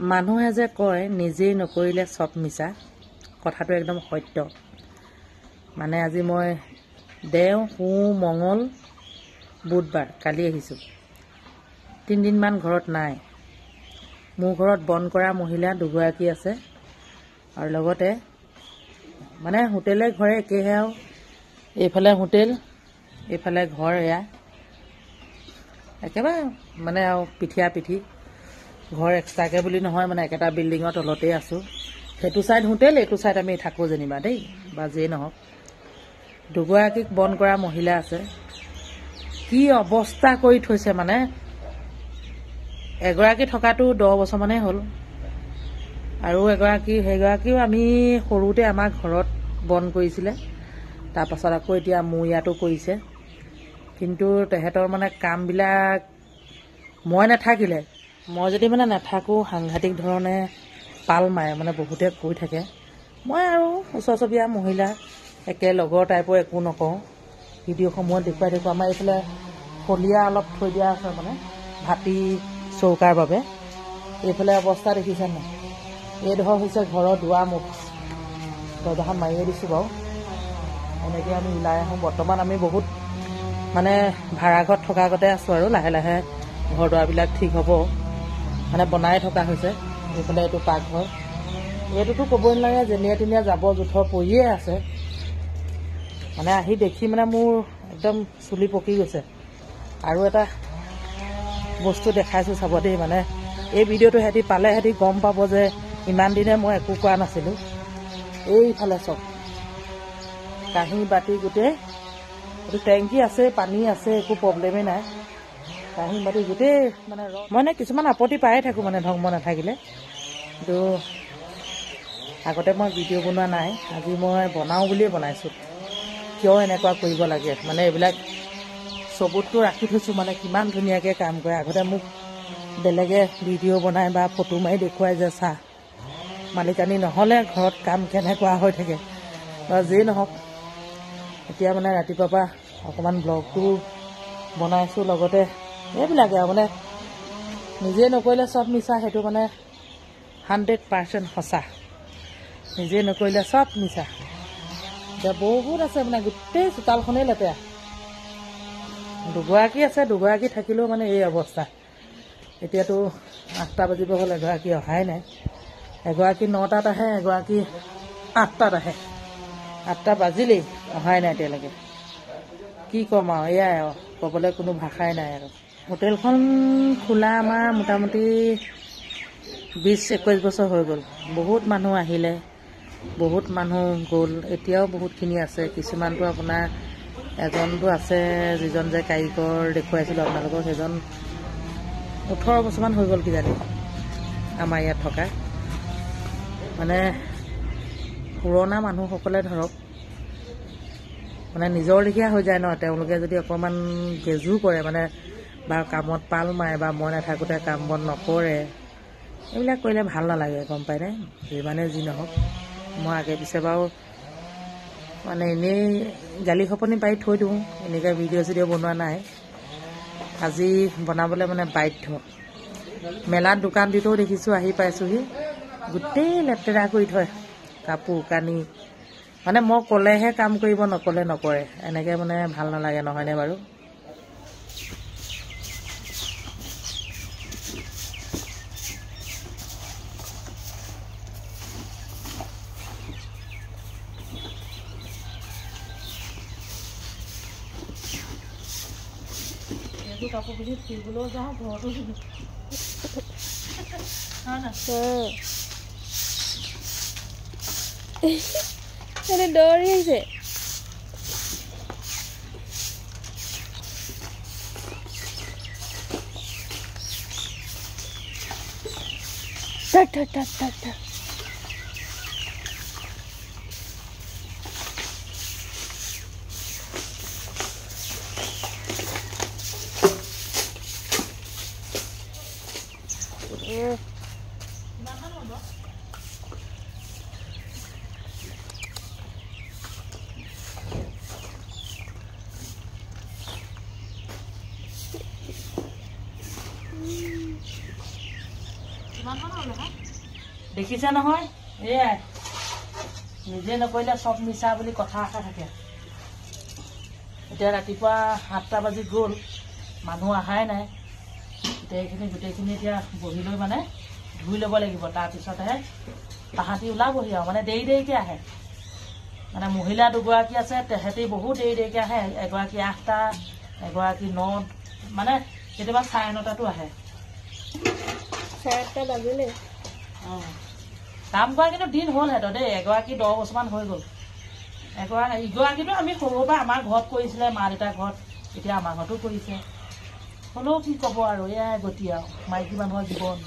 মানুহে যে কয় নিজেই নকৰিলে সব মিছা কথাটো একদম সত্য মানে আজি মই দেও সোম মঙ্গল বুধবাৰ কালি আহিছো 3 দিন মান ঘৰত নাই মোৰ ঘৰত বন কৰা মহিলা দুগৰাকী আছে আৰু লগতে মানে হোটেলে ঘৰে একেহে আৰু এইফালে হোটেল এইফালে ঘৰ এয়া একেবাৰে মানে আৰু পিঠিয়া পিঠি ঘৰ এক্সট্ৰাকে বুলি নহয় মানে একেটা বিল্ডিঙৰ তলতে আছো হেতু সাইড হোটেল এটু সাইড আমি থাকো জেনিবা দেই বাজে নহক দুগৰাকীক বন কৰা মহিলা আছে কি অৱস্থা কৰি থৈছে মানে এগৰাকী থকাটো 10 বছৰ মানে হ'ল আৰু এগৰাকীও আমি সৰুতে আমাৰ ঘৰত বন কৰিছিলে তাৰ পাছত আকৌ এতিয়া মোৰ ইয়াতো কৰিছে কিন্তু তেহেতৰ মানে কাম বিলাক মই নাথাকিলে মই যদি মানে নাথাকো সাংঘাতিক ধৰণে পাল মাৰে মানে বহুতে কৈ থাকে মই আৰু ওচৰচবীয়া মহিলা একে লগৰ টাইপৰ একো নকওঁ ভিডিঅ' সমূহত দেখুৱাই দেখুৱাই আমাৰ এইফালে ফলিয়া অলপ থৈ দিয়া আছে মানে ভাতি চৌকাৰ বাবে এইফালে অৱস্থা দেখিছে নাই এইডোখৰ হৈছে ঘৰৰ দুৱাৰ মুখ দৰজাখন মাৰিয়ে দিছোঁ বাৰু এনেকৈ আমি ওলাই আহোঁ বৰ্তমান আমি বহুত মানে ভাড়া ঘৰত থকা আগতে আছোঁ আৰু লাহে লাহে ঘৰ দুৱাৰবিলাক ঠিক হ'ব মানে বনাই থকা হৈছে এইফালে এইটো পাকঘৰ এইটোতো ক'বই নালাগে যেনিয়া তেনিয়া জাবৰ জোঁথৰ পৰিয়ে আছে মানে আহি দেখি মানে মোৰ একদম চুলি পকি গৈছে আৰু এটা বস্তু দেখাইছোঁ চাব দেই মানে এই ভিডিঅ'টো সিহঁতি পালে সিহঁতি গম পাব যে ইমান দিনে মই একো কৰা নাছিলোঁ এইফালে চব কাঁহী বাতি গোটেই এইটো টেংকি আছে পানী আছে একো প্ৰব্লেমেই নাই কাঁহী বাতি গোটেই মানে মই কিছুমান আপত্তি পায়ে থাকোঁ মানে ধংম নাথাকিলে কিন্তু আগতে মই ভিডিঅ' বনোৱা নাই আজি মই বনাওঁ বুলিয়ে বনাইছোঁ কিয় এনেকুৱা কৰিব লাগে মানে এইবিলাক চবুতটো ৰাখি থৈছোঁ মানে কিমান ধুনীয়াকৈ কাম কৰে আগতে মোক বেলেগে ভিডিঅ' বনাই বা ফটো মাৰি দেখুৱাই যে চাহ মালিকানী নহ'লে ঘৰত কাম কেনেকুৱা হৈ থাকে বা যিয়ে নহওক এতিয়া মানে ৰাতিপুৱাৰ পৰা অকণমান ব্লগটো বনাইছোঁ লগতে এইবিলাকে আৰু মানে নিজে নকৰিলে চব মিছা সেইটো মানে 100% সঁচা নিজে নকৰিলে চব মিছা এতিয়া বহুত আছে মানে গোটেই চোতালখনেই লেতেৰা দুগৰাকী আছে দুগৰাকী থাকিলেও মানে এই অৱস্থা এতিয়াতো 8টা বাজিব হ'ল এগৰাকী অহাই নাই এগৰাকী 9টাত আহে এগৰাকী 8টাত আহে 8টা বাজিলেই অহাই নাই এতিয়ালৈকে কি ক'ম আৰু এয়াই আৰু ক'বলৈ কোনো ভাষাই নাই আৰু হোটেলখন খোলা আমাৰ মোটামুটি 20-21 বছৰ হৈ গ'ল বহুত মানুহ আহিলে বহুত মানুহ গ'ল এতিয়াও বহুতখিনি আছে কিছুমানটো আপোনাৰ এজনটো আছে যিজন যে কাৰিকৰ দেখুৱাইছিলোঁ আপোনালোকক সেইজন 18 বছৰমান হৈ গ'ল কিজানি আমাৰ ইয়াত থকা মানে পুৰণা মানুহসকলে ধৰক মানে নিজৰ লেখীয়া হৈ যায় ন তেওঁলোকে যদি অকণমান গেজু কৰে মানে বা কামত পাল মাৰে বা মই নাথাকোঁতে কাম বন নকৰে এইবিলাক কৰিলে ভাল নালাগে গম পায়নে যিমানে যি নহওক মই আগে পিছে বাৰু মানে এনেই গালি খপনি পাৰি থৈ দিওঁ এনেকৈ ভিডিঅ' চিডিঅ' বনোৱা নাই আজি বনাবলৈ মানে বাধ্য মেলাত দোকান দিতেও দেখিছোঁ আহি পাইছোঁহি গোটেই লেতেৰা কৰি থয় কাপোৰ কানি মানে মই ক'লেহে কাম কৰিব নক'লে নকৰে এনেকৈ মানে ভাল নালাগে নহয়নে বাৰু কাপোৰ পিন্ধি ফুৰিবলৈও যাওঁ ঘৰতো দৌৰি আহিছে দেখিছে নহয় এয়াই নিজে নকৰিলে চব মিছা বুলি কথা এষাৰ থাকে। এতিয়া ৰাতিপুৱা 7টা বাজি গ'ল, মানুহ অহাই নাই। গোটেইখিনি এতিয়া বহি লৈ মানে ধুই ল'ব লাগিব, তাৰপিছতহে তাহাঁতি ওলাবহি আৰু মানে দেৰিকৈ আহে। মানে মহিলা 2গৰাকী আছে, তেহেঁতি বহুত দেৰিকৈ আহে। এগৰাকী 8টা, এগৰাকী 9, মানে কেতিয়াবা 9:30টাতো আহে। 8:30 বাজিলে। কাম কৰা কিন্তু দিন হ'ল সিহঁতৰ দেই। এগৰাকী 10 বছৰমান হৈ গ'ল। ইগৰাকীতো আমি সৰুৰ পৰা আমাৰ ঘৰত কৰিছিলে, মা দেউতাৰ ঘৰত, এতিয়া আমাৰ ঘৰতো কৰিছে। হ'লেও কি ক'ব আৰু, এয়াই গতি আৰু মাইকী মানুহৰ জীৱন।